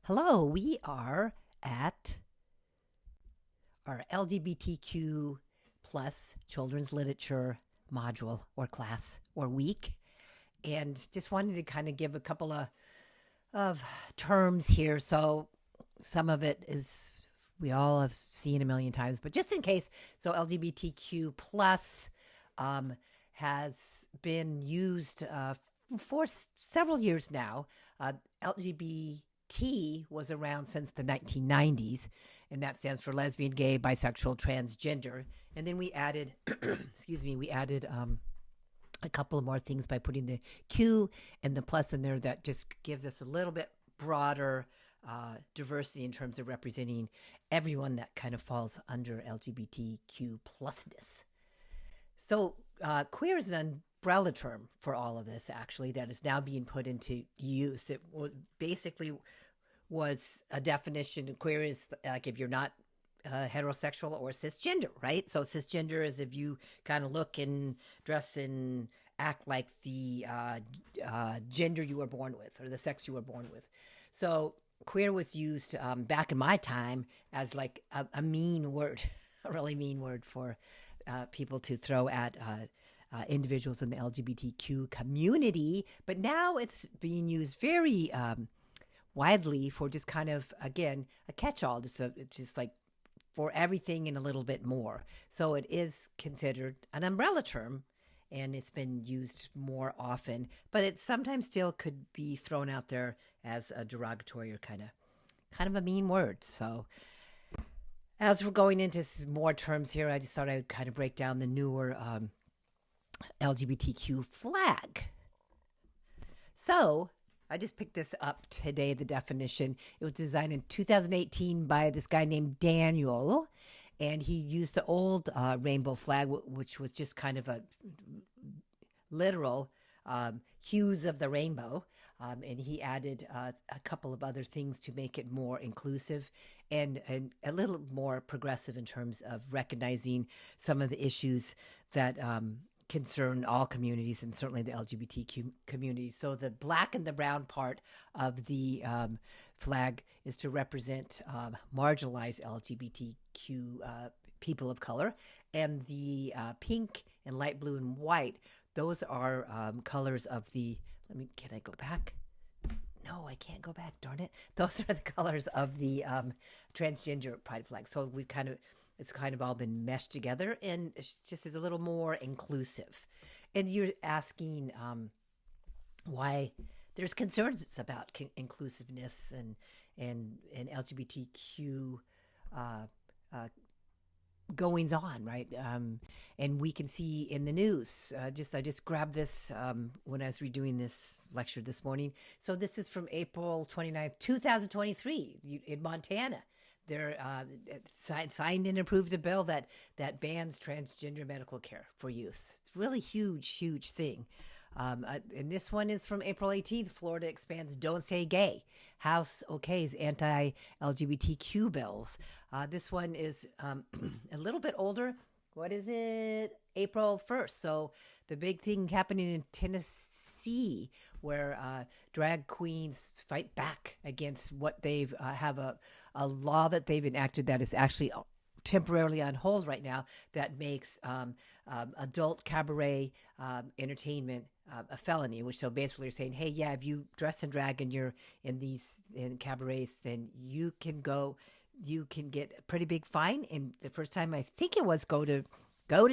Hello, we are at our LGBTQ plus children's literature module or class or week, and just wanted to kind of give a couple of terms here. So some of it is we all have seen a million times, but just in case, so LGBTQ plus has been used for several years now. LGBT was around since the 1990s, and that stands for lesbian, gay, bisexual, transgender. And then we added, excuse me, we added a couple of more things by putting the Q and the plus in there. That just gives us a little bit broader diversity in terms of representing everyone that kind of falls under LGBTQ plusness. So queer is an umbrella term for all of this, actually, that is now being put into use. It was basically was a definition. Queer is like if you're not heterosexual or cisgender, right? So cisgender is if you kind of look and dress and act like the gender you were born with or the sex you were born with. So queer was used back in my time as like a mean word, a really mean word for people to throw at individuals in the LGBTQ community. But now it's being used very widely for just kind of, again, a catch-all, just like for everything and a little bit more. So it is considered an umbrella term, and it's been used more often, but it sometimes still could be thrown out there as a derogatory or kind of a mean word. So as we're going into more terms here, I just thought I would kind of break down the newer LGBTQ flag. So I just picked this up today, the definition. It was designed in 2018 by this guy named Daniel, and he used the old rainbow flag, which was just kind of a literal hues of the rainbow. And he added a couple of other things to make it more inclusive and a little more progressive in terms of recognizing some of the issues that concern all communities and certainly the LGBTQ community. So the black and the brown part of the flag is to represent marginalized LGBTQ people of color, and the pink and light blue and white, those are colors of the, can I go back? No, I can't go back, darn it. Those are the colors of the transgender pride flag. So it's kind of all been meshed together, and it just is a little more inclusive. And you're asking why there's concerns about inclusiveness and LGBTQ goings on, right? And we can see in the news. I just grabbed this when I was redoing this lecture this morning. So this is from April 29th, 2023 in Montana. They're signed and approved a bill that bans transgender medical care for youth. It's really huge thing. And this one is from April 18th. Florida expands Don't Say Gay. House okays anti-LGBTQ bills. This one is a little bit older. What is it? April 1st. So the big thing happening in Tennessee, where drag queens fight back against what they've have a law that they've enacted that is actually temporarily on hold right now, that makes adult cabaret entertainment a felony. Which, so basically, you're saying, hey, yeah, if you dress in drag and you're in cabarets, then you can get a pretty big fine. And the first time, I think it was go to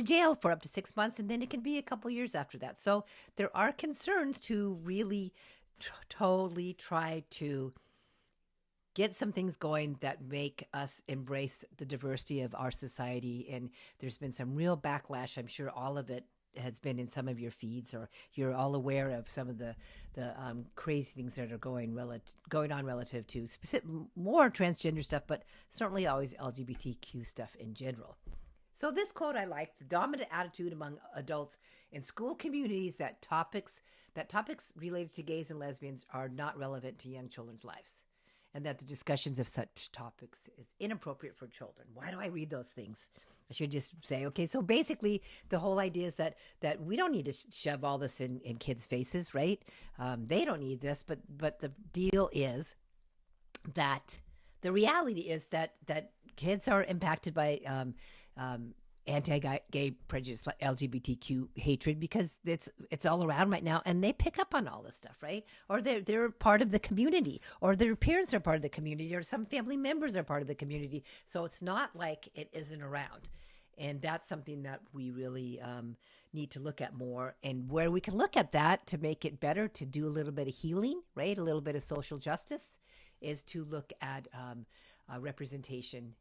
jail for up to 6 months, and then it can be a couple years after that. So there are concerns to really totally try to get some things going that make us embrace the diversity of our society. And there's been some real backlash. I'm sure all of it has been in some of your feeds, or you're all aware of some of the crazy things that are going on relative to more transgender stuff, but certainly always LGBTQ stuff in general. So this quote I like: the dominant attitude among adults in school communities that topics related to gays and lesbians are not relevant to young children's lives, and that the discussions of such topics is inappropriate for children. Why do I read those things? I should just say, okay, so basically the whole idea is that we don't need to shove all this in kids' faces, right? They don't need this, but the deal is that the reality is that kids are impacted by anti-gay prejudice, like LGBTQ hatred, because it's all around right now, and they pick up on all this stuff, right? Or they're part of the community, or their parents are part of the community, or some family members are part of the community. So it's not like it isn't around, and that's something that we really need to look at more. And where we can look at that to make it better, to do a little bit of healing, right? A little bit of social justice, is to look at representation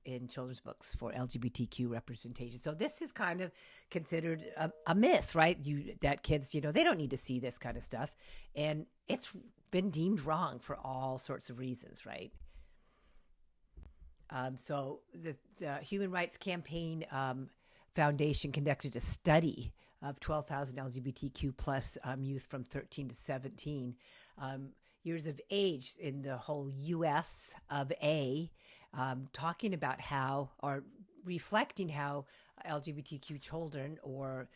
in children's books for LGBTQ representation. So this is kind of considered a myth, right? That kids, they don't need to see this kind of stuff. And it's been deemed wrong for all sorts of reasons, right? So the Human Rights Campaign Foundation conducted a study of 12,000 LGBTQ plus youth from 13 to 17 years of age in the whole U.S. of A, talking about how, or reflecting how LGBTQ children or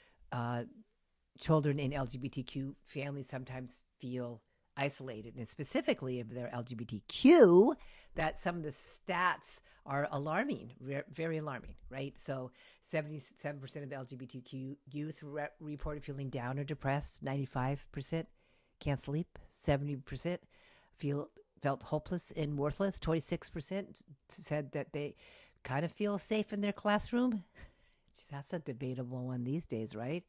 children in LGBTQ families sometimes feel isolated, and specifically if they're LGBTQ, that some of the stats are alarming, very alarming, right? So 77% of LGBTQ youth reported feeling down or depressed, 95% can't sleep, 70% felt hopeless and worthless, 26% said that they kind of feel safe in their classroom. That's a debatable one these days, right?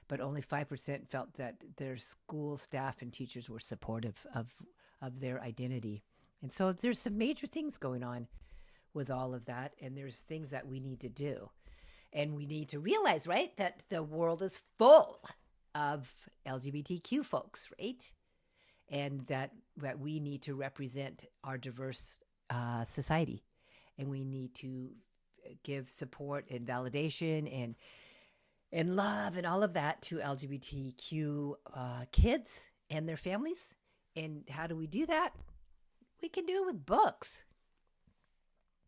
But only 5% felt that their school staff and teachers were supportive of their identity. And so there's some major things going on with all of that, and there's things that we need to do. And we need to realize, right, that the world is full of LGBTQ folks, right? And that we need to represent our diverse society. And we need to give support and validation and love and all of that to LGBTQ kids and their families. And how do we do that? We can do it with books.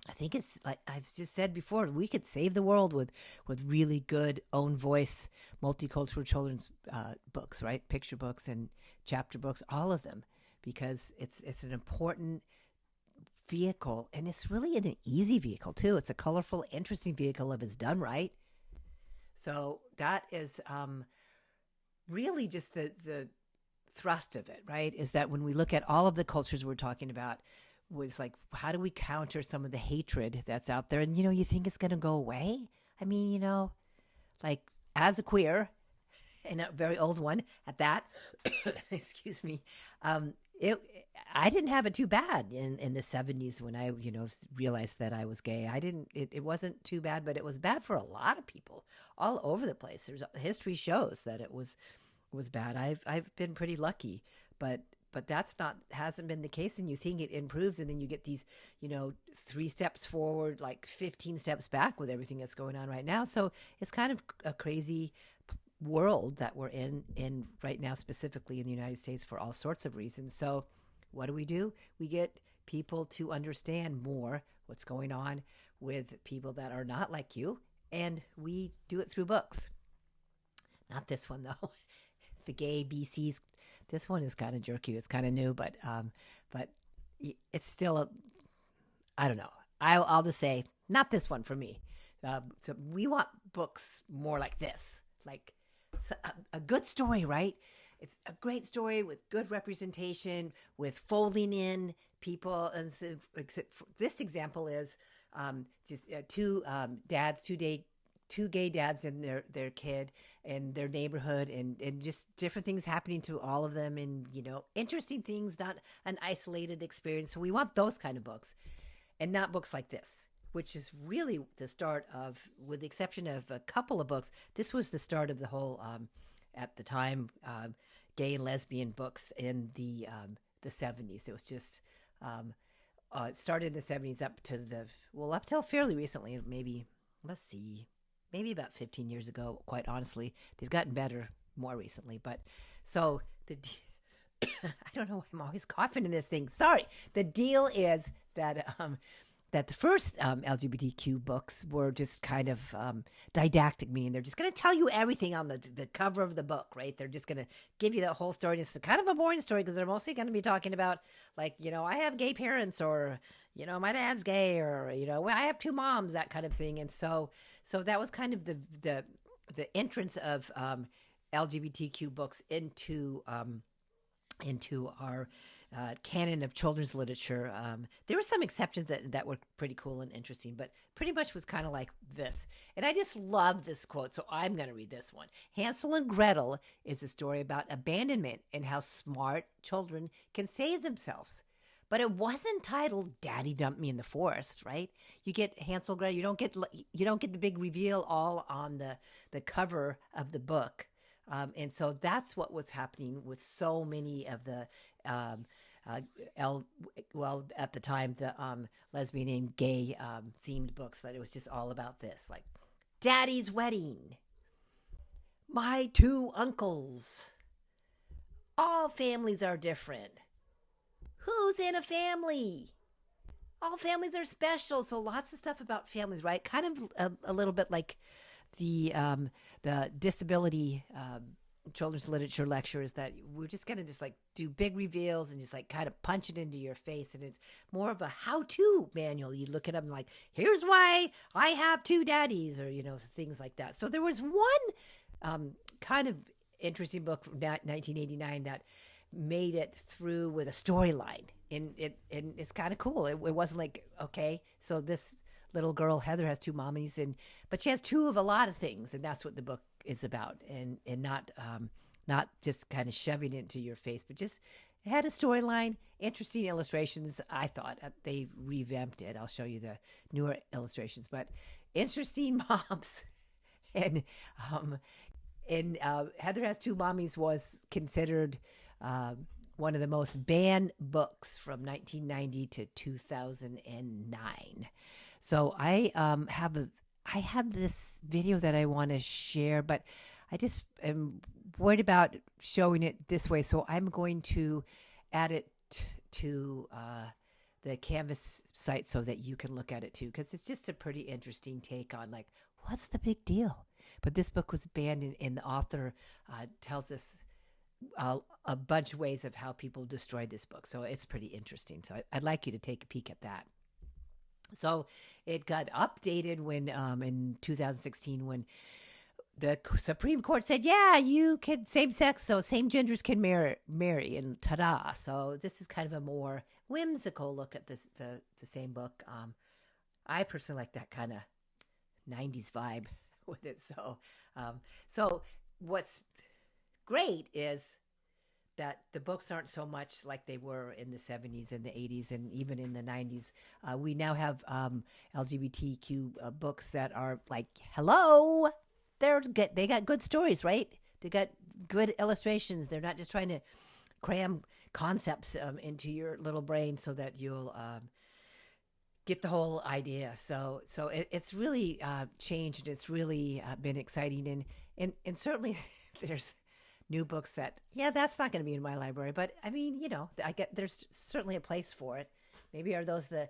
I think it's like I've just said before, we could save the world with really good own voice, multicultural children's books, right? Picture books and chapter books, all of them, because it's an important vehicle, and it's really an easy vehicle too. It's a colorful, interesting vehicle if it's done right. So that is really just the thrust of it, right? Is that when we look at all of the cultures we're talking about, was like, how do we counter some of the hatred that's out there? And, you think it's going to go away? I mean, like as a queer, and a very old one at that, excuse me, I didn't have it too bad in the 70s when I, realized that I was gay. It wasn't too bad, but it was bad for a lot of people all over the place. History shows that it was bad. I've been pretty lucky, but hasn't been the case. And you think it improves, and then you get these, 3 steps forward, like 15 steps back with everything that's going on right now. So it's kind of a crazy world that we're in right now, specifically in the United States, for all sorts of reasons. So what do? We get people to understand more what's going on with people that are not like you, and we do it through books. Not this one though. The gay BCs. This one is kind of jerky. It's kind of new, but it's still I don't know. I'll just say not this one for me. So we want books more like this, like a good story, right? It's a great story with good representation, with folding in people. And so, this example is just two gay dads and their kid and their neighborhood, and just different things happening to all of them, and interesting things, not an isolated experience. So we want those kind of books, and not books like this, which is really the start of, with the exception of a couple of books, this was the start of the whole at the time gay and lesbian books in the 70s. It was just it started in the 70s up till fairly recently, maybe about 15 years ago, quite honestly. They've gotten better more recently. But so I don't know why I'm always coughing in this thing. Sorry. The deal is that that the first LGBTQ books were just kind of didactic, meaning they're just going to tell you everything on the cover of the book, right? They're just going to give you that whole story. It's kind of a boring story because they're mostly going to be talking about, like, I have gay parents, or, my dad's gay, or, I have two moms, that kind of thing. And so that was kind of the entrance of LGBTQ books into our canon of children's literature. There were some exceptions that were pretty cool and interesting, but pretty much was kind of like this. And I just love this quote, so I'm going to read this one. Hansel and Gretel is a story about abandonment and how smart children can save themselves. But it wasn't titled "Daddy Dumped Me in the Forest," right? You get Hansel and Gretel. You don't get the big reveal all on the cover of the book. And so that's what was happening with so many of the at the time, the lesbian and gay themed books, that it was just all about this, like Daddy's Wedding, My Two Uncles, All Families Are Different, Who's in a Family, All Families Are Special. So lots of stuff about families, right? Kind of a little bit like the disability children's literature lectures, that we're just going to just like do big reveals and just like kind of punch it into your face. And it's more of a how-to manual. You look it up and like, here's why I have two daddies, or, things like that. So there was one kind of interesting book from 1989 that made it through with a storyline. And it's kind of cool. It wasn't like, okay, so this little girl, Heather, has two mommies, but she has two of a lot of things. And that's what the book is about, and not just kind of shoving it into your face, but just it had a storyline, interesting illustrations. I thought they revamped it. I'll show you the newer illustrations, but interesting moms. And Heather Has Two Mommies was considered one of the most banned books from 1990 to 2009. So I have this video that I want to share, but I just am worried about showing it this way. So I'm going to add it to the Canvas site so that you can look at it too, because it's just a pretty interesting take on, like, what's the big deal? But this book was banned, and the author tells us a bunch of ways of how people destroyed this book. So it's pretty interesting. So I'd like you to take a peek at that. So it got updated when in 2016, when the Supreme Court said, yeah, you can same sex, so same genders can marry, and ta-da. So this is kind of a more whimsical look at this the same book. I personally like that kind of 90s vibe with it. So what's great is that the books aren't so much like they were in the 70s and the 80s and even in the 90s. We now have LGBTQ books that are like, hello, they got good stories, right? They got good illustrations. They're not just trying to cram concepts into your little brain so that you'll get the whole idea. So it's really changed. It's really been exciting, and certainly there's new books that, that's not going to be in my library, but I mean, there's certainly a place for it. Maybe are those the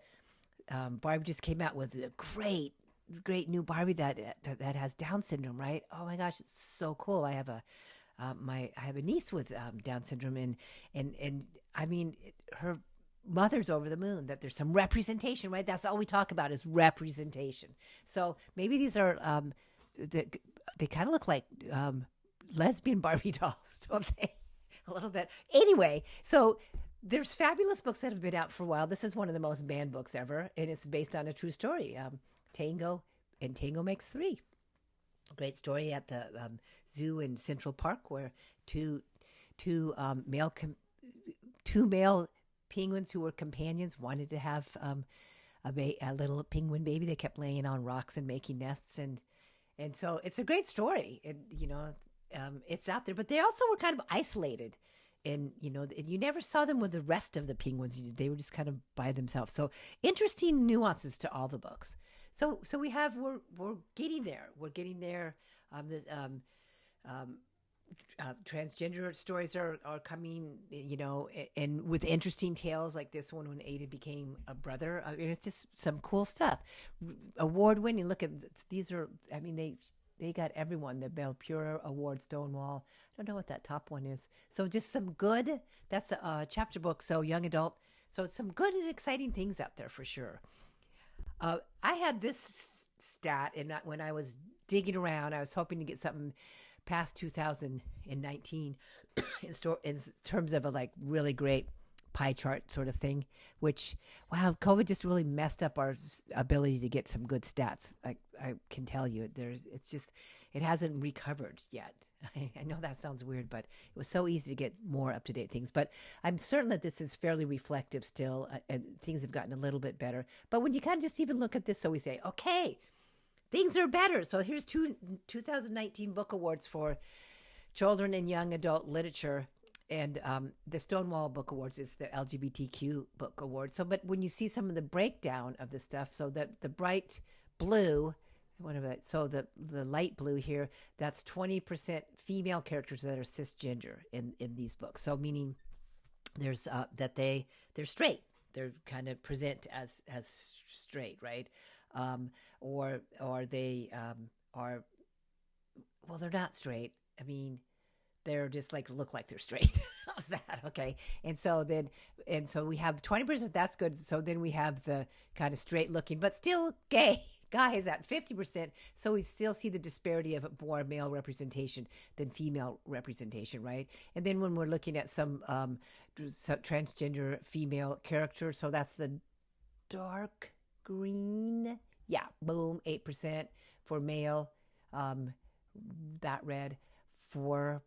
Barbie just came out with a great new Barbie that has Down syndrome, right? Oh my gosh, it's so cool. I have a niece with Down syndrome, and I mean, her mother's over the moon that there's some representation, right? That's all we talk about is representation. So maybe these are they kind of look like lesbian Barbie dolls, don't they? A little bit. Anyway, so there's fabulous books that have been out for a while. This is one of the most banned books ever, and it's based on a true story. Tango and Tango Makes Three. Great story at the zoo in Central Park, where two male penguins who were companions wanted to have a little penguin baby. They kept laying on rocks and making nests, and so it's a great story. And it's out there, but they also were kind of isolated, and you never saw them with the rest of the penguins. They were just kind of by themselves. So interesting nuances to all the books. So we're getting there. We're getting there. transgender stories are coming, and with interesting tales like this one when Aiden became a brother. I mean, it's just some cool stuff. Award winning. Look at these are. I mean, they got everyone. The Belpura Award, Stonewall. I don't know what that top one is. So just some good. That's a chapter book. So young adult. So some good and exciting things out there for sure. I had this stat, and when I was digging around, I was hoping to get something past 2019 in terms of a like really great pie chart sort of thing, which, wow, COVID just really messed up our ability to get some good stats. I can tell you it hasn't recovered yet. I know that sounds weird, but it was so easy to get more up-to-date things. But I'm certain that this is fairly reflective still, and things have gotten a little bit better. But when you kind of just even look at this, so we say, okay, things are better. So here's 2019 book awards for children and young adult literature. And the Stonewall Book Awards is the LGBTQ Book Award. So, but when you see some of the breakdown of the stuff, so that the bright blue, so the light blue here, that's 20% female characters that are cisgender in these books. So meaning there's that they're straight. They're kind of present as straight, right? Or they are, well, they're not straight. I mean, they're just like look like they're straight. How's that? Okay. And so we have 20%. That's good. So then we have the kind of straight looking, but still gay guys at 50%. So we still see the disparity of more male representation than female representation, right? And then when we're looking at some transgender female character, so that's the dark green. Yeah, boom, 8% for male. That red, 4%.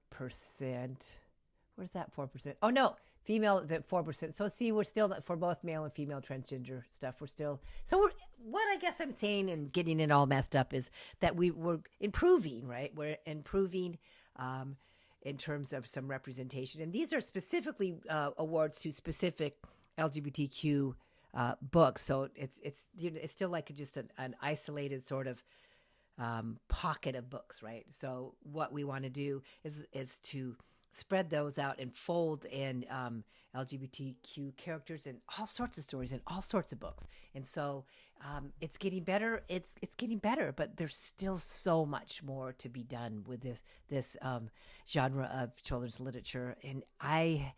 Where's that 4%? Oh no, female is at 4%. So see, we're still for both male and female transgender stuff. What I guess I'm saying and getting it all messed up is that we're improving, right? We're improving in terms of some representation, and these are specifically awards to specific LGBTQ books. So it's still like just an isolated sort of pocket of books, right? So what we want to do is to spread those out and fold in LGBTQ characters and all sorts of stories and all sorts of books. And so it's getting better. It's getting better, but there's still so much more to be done with this genre of children's literature. And I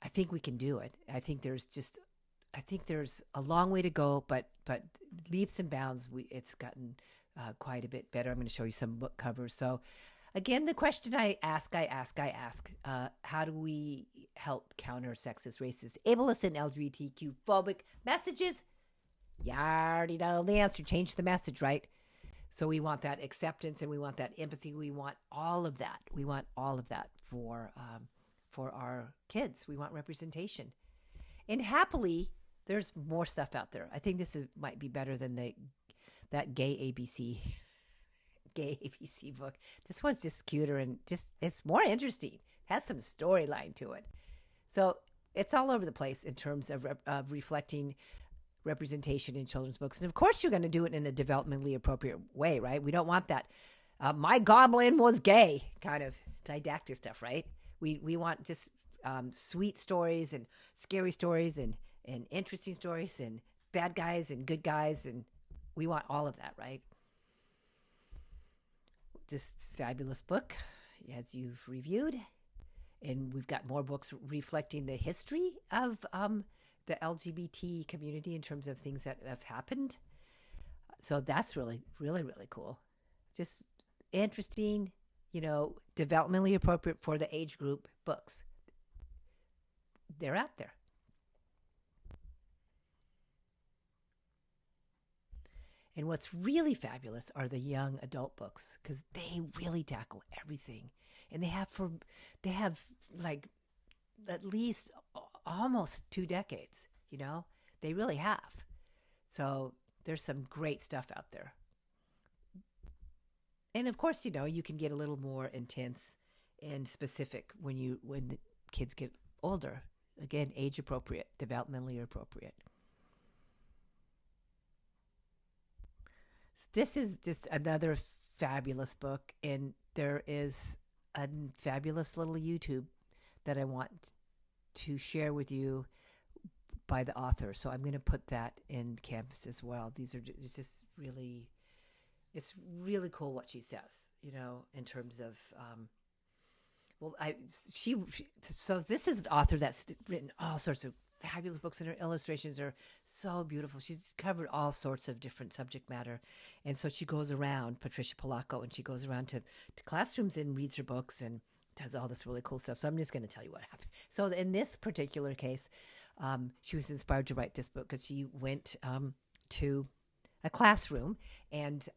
think we can do it. I think there's a long way to go, but leaps and bounds. It's gotten quite a bit better. I'm going to show you some book covers. So again, the question I ask, how do we help counter sexist, racist, ableist, and LGBTQ phobic messages? You already know the answer. Change the message, right? So we want that acceptance and we want that empathy. We want all of that. We want all of that for our kids. We want representation. And happily, there's more stuff out there. I think this might be better than that gay ABC book. This one's just cuter and it's more interesting. It has some storyline to it. So it's all over the place in terms of reflecting representation in children's books. And of course, you're going to do it in a developmentally appropriate way, right? We don't want that my goblin was gay kind of didactic stuff, right? We want just sweet stories and scary stories and interesting stories and bad guys and good guys, and we want all of that, right? This fabulous book, as you've reviewed, and we've got more books reflecting the history of the LGBT community in terms of things that have happened. So that's really, really, really cool. Just interesting, developmentally appropriate for the age group books. They're out there. And what's really fabulous are the young adult books, because they really tackle everything. And they have like at least almost 2 decades, they really have. So there's some great stuff out there. And of course, you can get a little more intense and specific when the kids get older. Again, age appropriate, developmentally appropriate. This is just another fabulous book, and there is a fabulous little YouTube that I want to share with you by the author. So I'm going to put that in Canvas as well. It's just really, it's really cool what she says, in terms of, so this is an author that's written all sorts of fabulous books, and her illustrations are so beautiful. She's covered all sorts of different subject matter. And so she goes around, Patricia Polacco, and she goes around to classrooms and reads her books and does all this really cool stuff. So I'm just going to tell you what happened. So in this particular case, she was inspired to write this book because she went to a classroom, and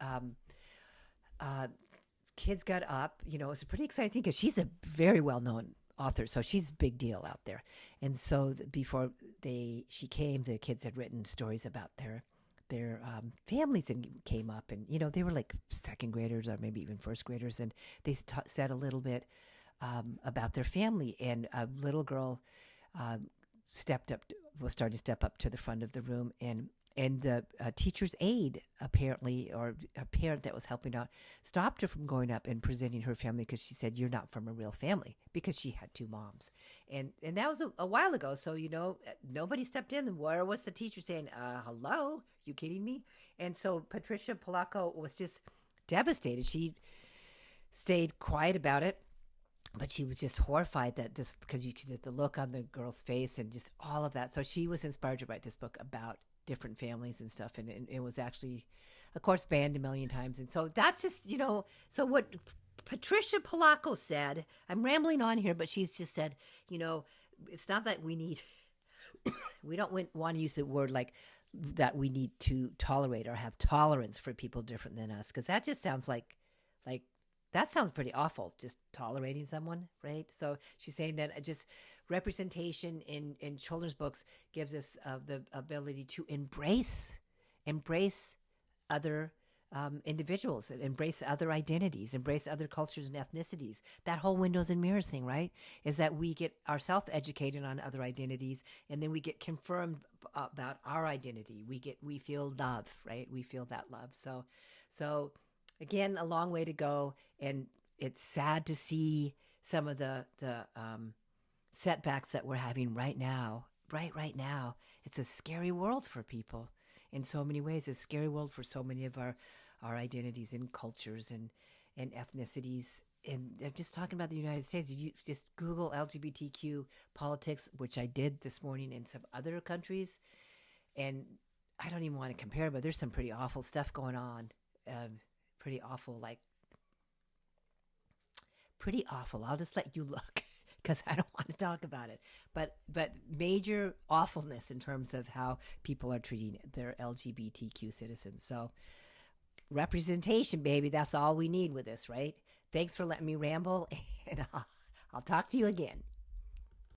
kids got up. It was a pretty exciting thing because she's a very well-known author, so she's a big deal out there. And so before she came, the kids had written stories about their families and came up, and they were like second graders or maybe even first graders, and they said a little bit about their family. And a little girl was starting to step up to the front of the room, and the teacher's aide, apparently, or a parent that was helping out, stopped her from going up and presenting her family because she said, "You're not from a real family," because she had two moms. And that was a while ago, so, nobody stepped in. Where was the teacher saying, hello, you kidding me? And so Patricia Polacco was just devastated. She stayed quiet about it, but she was just horrified that because you could see the look on the girl's face and just all of that. So she was inspired to write this book about different families and stuff, and it was actually, of course, banned a million times. And so that's just, so what Patricia Polacco said, I'm rambling on here, but she's just said, it's not that we don't want to use the word like that we need to tolerate or have tolerance for people different than us, because that just sounds like that sounds pretty awful, just tolerating someone, right? So she's saying that just representation in children's books gives us the ability to embrace other individuals, embrace other identities, embrace other cultures and ethnicities. That whole windows and mirrors thing, right, is that we get ourselves educated on other identities, and then we get confirmed about our identity. We feel love, right? We feel that love. So again, a long way to go, and it's sad to see some of the setbacks that we're having right now. Right now, it's a scary world for people in so many ways. It's a scary world for so many of our identities and cultures and ethnicities. And I'm just talking about the United States. If you just Google LGBTQ politics, which I did this morning in some other countries, and I don't even want to compare, but there's some pretty awful stuff going on. Pretty awful. I'll just let you look because I don't want to talk about it. But major awfulness in terms of how people are treating their LGBTQ citizens. So representation, baby, that's all we need with this, right? Thanks for letting me ramble, and I'll talk to you again.